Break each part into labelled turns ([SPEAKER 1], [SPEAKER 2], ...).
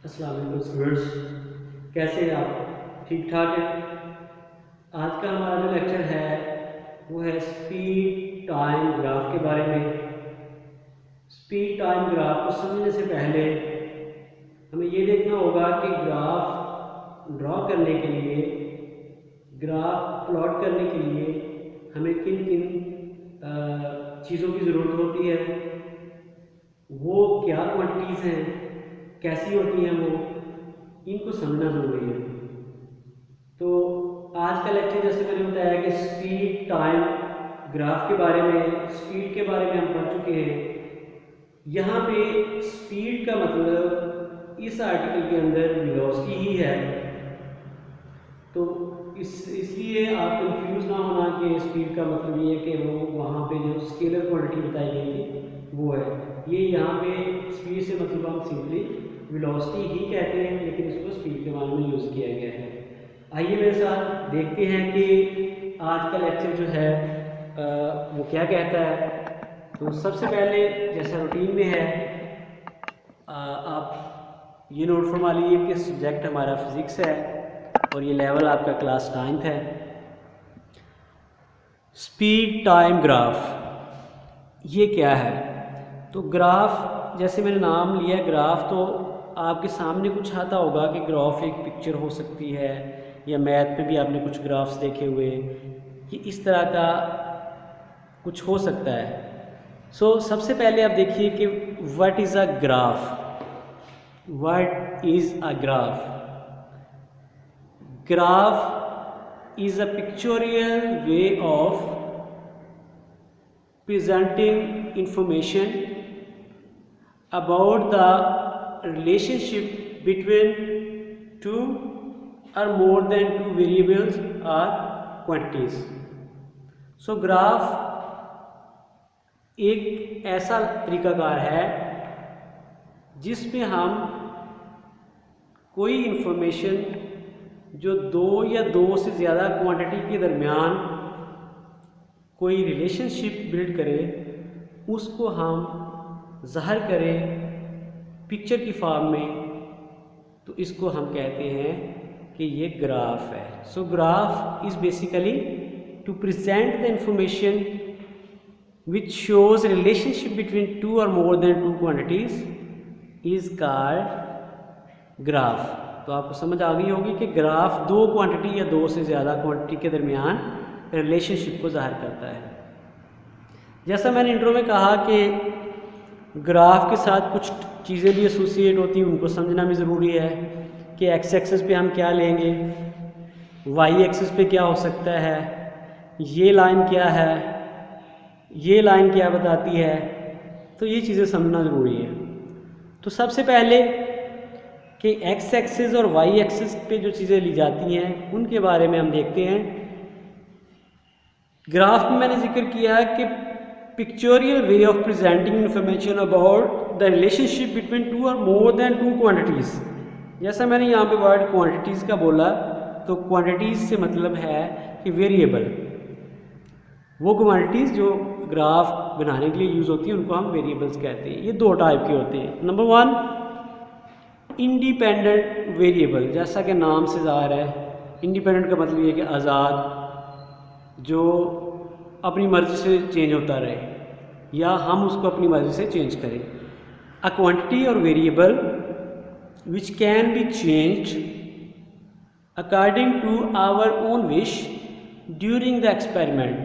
[SPEAKER 1] अस्सलाम वालेकुम स्टूडेंट्स, कैसे हैं आप? ठीक ठाक हैं? आज का हमारा जो लेक्चर है वो है स्पीड टाइम ग्राफ के बारे में। स्पीड टाइम ग्राफ को समझने से पहले हमें ये देखना होगा कि ग्राफ ड्रॉ करने के लिए, ग्राफ प्लॉट करने के लिए हमें किन किन चीज़ों की ज़रूरत होती है, वो क्या क्वांटिटीज़ हैं, कैसी होती हैं वो, इनको समझना ज़रूरी है। तो आज का लेक्चर जैसे मैंने बताया कि स्पीड टाइम ग्राफ के बारे में, स्पीड के बारे में हम पढ़ चुके हैं। यहाँ पे स्पीड का मतलब इस आर्टिकल के अंदर वेलोसिटी ही है, तो इसलिए आप कंफ्यूज ना होना कि स्पीड का मतलब ये है कि वो वहाँ पे जो स्केलर क्वांटिटी बताई गई थी वो है। ये यहाँ पे स्पीड से मतलब हम सिंपली वेलोसिटी ही कहते हैं, लेकिन इसको स्पीड के मामले में यूज़ किया गया है। आइए मेरे साथ देखते हैं कि आज का लेक्चर जो है वो क्या कहता है। तो सबसे पहले जैसा रूटीन में है, आप ये नोट फरमा लीजिए कि सब्जेक्ट हमारा फिज़िक्स है और ये लेवल आपका क्लास 9th है। स्पीड टाइम ग्राफ ये क्या है? तो ग्राफ, जैसे मैंने नाम लिया ग्राफ, तो आपके सामने कुछ आता होगा कि ग्राफ एक पिक्चर हो सकती है, या मैथ में भी आपने कुछ ग्राफ्स देखे हुए कि इस तरह का कुछ हो सकता है। सबसे पहले आप देखिए कि what is a graph. What is a graph? Graph is a pictorial way of presenting information about the relationship between two or more than two variables or quantities. So graph एक ऐसा तरीकाकार है जिसमें हम कोई इंफॉर्मेशन जो दो या दो से ज़्यादा क्वांटिटी के दरमियान कोई रिलेशनशिप बिल्ड करे, उसको हम ज़ाहिर करें पिक्चर की फॉर्म में, तो इसको हम कहते हैं कि ये ग्राफ है। So graph is basically to present the information which shows relationship between two और more than two quantities is called graph. तो आपको समझ आ गई होगी कि ग्राफ दो क्वांटिटी या दो से ज़्यादा क्वांटिटी के दरमियान रिलेशनशिप को ज़ाहिर करता है। जैसा मैंने इंट्रो में कहा कि ग्राफ के साथ कुछ चीज़ें भी एसोसिएट होती हैं, उनको समझना भी ज़रूरी है कि एक्स एक्सिस पे हम क्या लेंगे, वाई एक्सिस पे क्या हो सकता है, ये लाइन क्या है, ये लाइन क्या बताती है, तो ये चीज़ें समझना ज़रूरी है। तो सबसे पहले कि एक्स एक्सिस और वाई एक्सिस पे जो चीज़ें ली जाती हैं उनके बारे में हम देखते हैं। ग्राफ में मैंने जिक्र किया है कि pictorial way of presenting information about the relationship between two और मोर देन टू क्वांटिटीज़। जैसा मैंने यहाँ पे वर्ड क्वांटिटीज़ का बोला, तो क्वांटिटीज़ से मतलब है कि वेरिएबल, वो क्वांटिटीज़ जो ग्राफ बनाने के लिए यूज़ होती हैं उनको हम वेरिएबल्स कहते हैं। ये दो टाइप के होते हैं। नंबर वन, इंडिपेंडेंट वेरिएबल, जैसा कि नाम से ज़ाहिर है, इंडिपेंडेंट का मतलब ये है कि आज़ाद, जो अपनी मर्ज़ी से चेंज होता रहे या हम उसको अपनी मर्ज़ी से चेंज करें। अ क्वांटिटी और variable which can be changed according to our own wish during the experiment,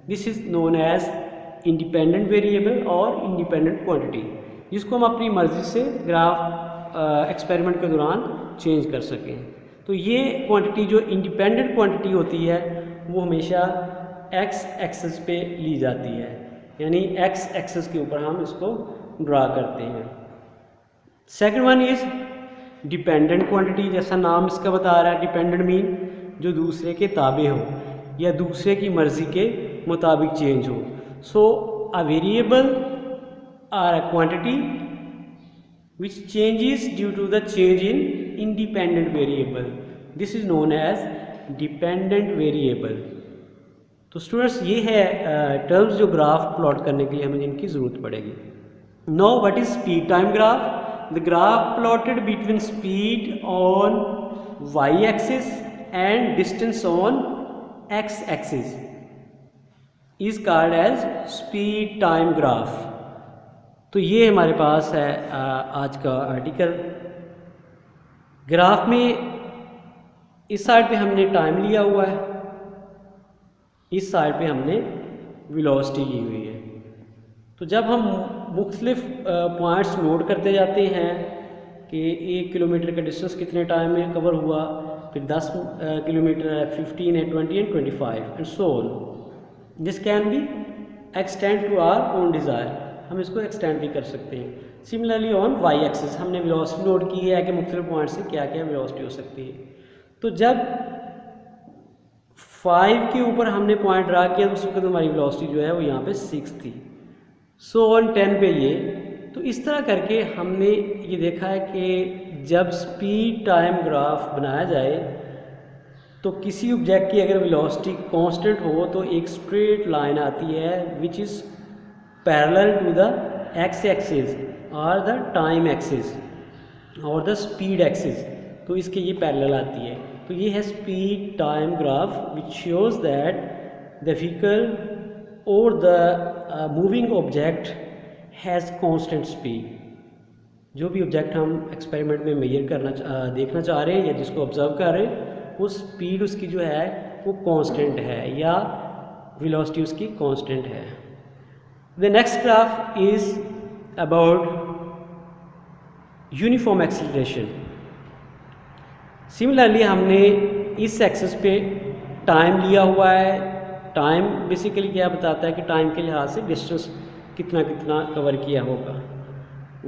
[SPEAKER 1] this is known as independent variable और इंडिपेंडेंट क्वांटिटी, जिसको हम अपनी मर्ज़ी से ग्राफ एक्सपेरिमेंट के दौरान चेंज कर सकें। तो ये क्वांटिटी जो इंडिपेंडेंट क्वांटिटी होती है वो हमेशा एक्स एक्सिस पे ली जाती है, यानी एक्स एक्सिस के ऊपर हम इसको ड्रा करते हैं। Second one is dependent quantity, जैसा नाम इसका बता रहा है, डिपेंडेंट मीन जो दूसरे के ताबे हो या दूसरे की मर्ज़ी के मुताबिक चेंज हो। So a variable are a quantity which changes due to the change in independent variable, this is known as dependent variable। तो स्टूडेंट्स ये है टर्म्स जो ग्राफ प्लॉट करने के लिए हमें जिनकी ज़रूरत पड़ेगी। Now what is speed time graph? The graph plotted between speed on Y axis and distance on X axis is called as speed time graph. तो ये हमारे पास है आज का आर्टिकल। ग्राफ में इस साइड पे हमने टाइम लिया हुआ है, इस साइड पे हमने वेलोसिटी ली हुई है। तो जब हम मुख्तलिफ पॉइंट्स नोट करते जाते हैं कि 1 किलोमीटर का डिस्टेंस कितने टाइम में कवर हुआ, फिर 10 किलोमीटर है, 15 है, 20 and 25 and so on, this can be extend to our own desire. हम इसको एक्सटेंड भी कर सकते हैं। सिमिलरली ऑन वाई एक्सिस हमने वेलोसिटी नोट की है कि मुख्तलिफ पॉइंट से क्या क्या वेलोसिटी हो सकती है। तो जब 5 के ऊपर हमने पॉइंट ड्रा किया तो उस वक्त हमारी वेलोसिटी जो है वो यहाँ पे 6 थी। सो ऑन 10 पे ये। तो इस तरह करके हमने ये देखा है कि जब स्पीड टाइम ग्राफ बनाया जाए तो किसी ऑब्जेक्ट की अगर वेलोसिटी कांस्टेंट हो तो एक स्ट्रेट लाइन आती है which is parallel to the X axis और द टाइम एक्सिस और द स्पीड एक्सिस। तो इसके ये पैरेलल आती है। तो ये है speed time graph which shows that the vehicle और the moving object has constant speed. जो भी ऑब्जेक्ट हम एक्सपेरिमेंट में मेजर करना देखना चाह रहे हैं या जिसको ऑब्जर्व कर रहे हैं वो स्पीड उसकी जो है वो कांस्टेंट है या वेलोसिटी उसकी कांस्टेंट है। The next graph is about uniform acceleration. Similarly हमने इस एक्सिस पे टाइम लिया हुआ है। टाइम बेसिकली क्या बताता है कि टाइम के लिहाज से डिस्टेंस कितना कितना कवर किया होगा।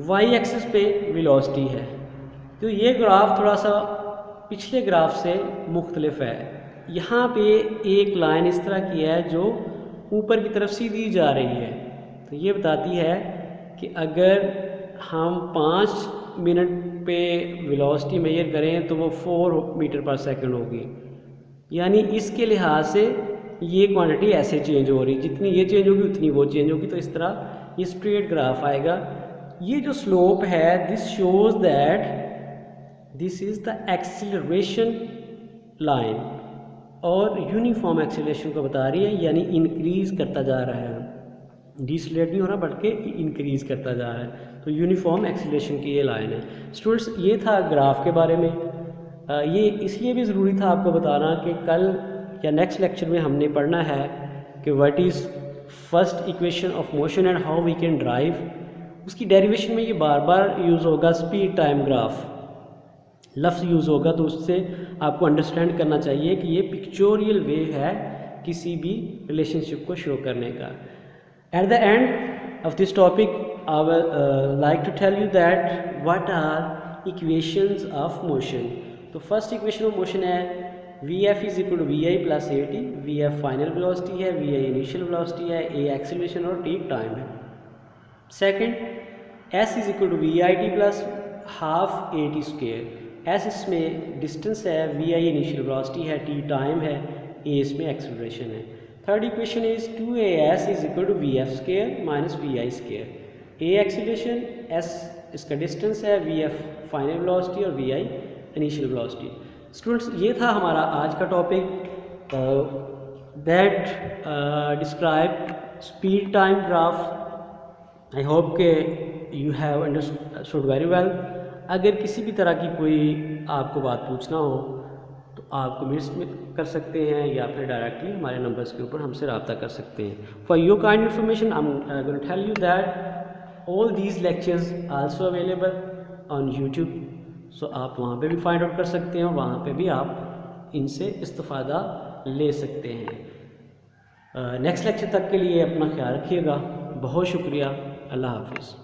[SPEAKER 1] वाई एक्सिस पे वेलोसिटी है। तो ये ग्राफ थोड़ा सा पिछले ग्राफ से मुख्तलिफ है। यहाँ पे एक लाइन इस तरह की है जो ऊपर की तरफ सीधी जा रही है। तो ये बताती है कि अगर हम 5 मिनट पे वेलोसिटी मेजर करें तो वो 4 मीटर पर सेकंड होगी। यानी इसके लिहाज से ये क्वांटिटी ऐसे चेंज हो रही, जितनी ये चेंज होगी उतनी वो चेंज होगी। तो इस तरह ये स्ट्रेट ग्राफ आएगा। ये जो स्लोप है this shows that this is the acceleration line और यूनिफॉर्म एक्सीलरेशन को बता रही है, यानी इंक्रीज करता जा रहा है, डिसलेट नहीं हो रहा बल्कि इंक्रीज करता जा रहा है। तो यूनिफॉर्म एक्सीलरेशन की ये लाइन है। स्टूडेंट्स ये था ग्राफ के बारे में। ये इसलिए भी ज़रूरी था आपको बताना कि कल या नेक्स्ट लेक्चर में हमने पढ़ना है कि what is first equation of motion and how we can derive. उसकी डेरिवेशन में ये बार बार यूज़ होगा, स्पीड टाइम ग्राफ लफ्ज़ यूज़ होगा। तो उससे आपको अंडरस्टैंड करना चाहिए कि ये पिक्चोरियल वे है किसी भी रिलेशनशिप को शो करने का। At the end of this topic I will like to tell you that what are equations of motion. तो फर्स्ट इक्वेशन ऑफ मोशन है Vf is equal to V I plus A T. V F final velocity है, V I initial velocity है, A acceleration और T time है। Second S is equal to V I T plus half A T square. S इसमें distance है, V I initial velocity है, T time है, A इसमें acceleration है। Third equation is 2as is equal to we F square minus V I square. A acceleration, S इसका distance है, V F final velocity और V I initial velocity. Students ये था हमारा आज का topic that describe speed time graph. I hope के you have understood very well. अगर किसी भी तरह की कोई आपको बात पूछना हो तो आप कमेंट्स में कर सकते हैं या फिर डायरेक्टली हमारे नंबर्स के ऊपर हमसे रब्ता कर सकते हैं। For your kind information I am going to tell you that all these lectures also available on YouTube. So आप वहाँ पे भी फाइंड आउट कर सकते हैं और वहाँ पे भी आप इनसे इस्तिफ़ादा ले सकते हैं। नेक्स्ट लेक्चर तक के लिए अपना ख्याल रखिएगा। बहुत शुक्रिया। अल्लाह हाफिज़।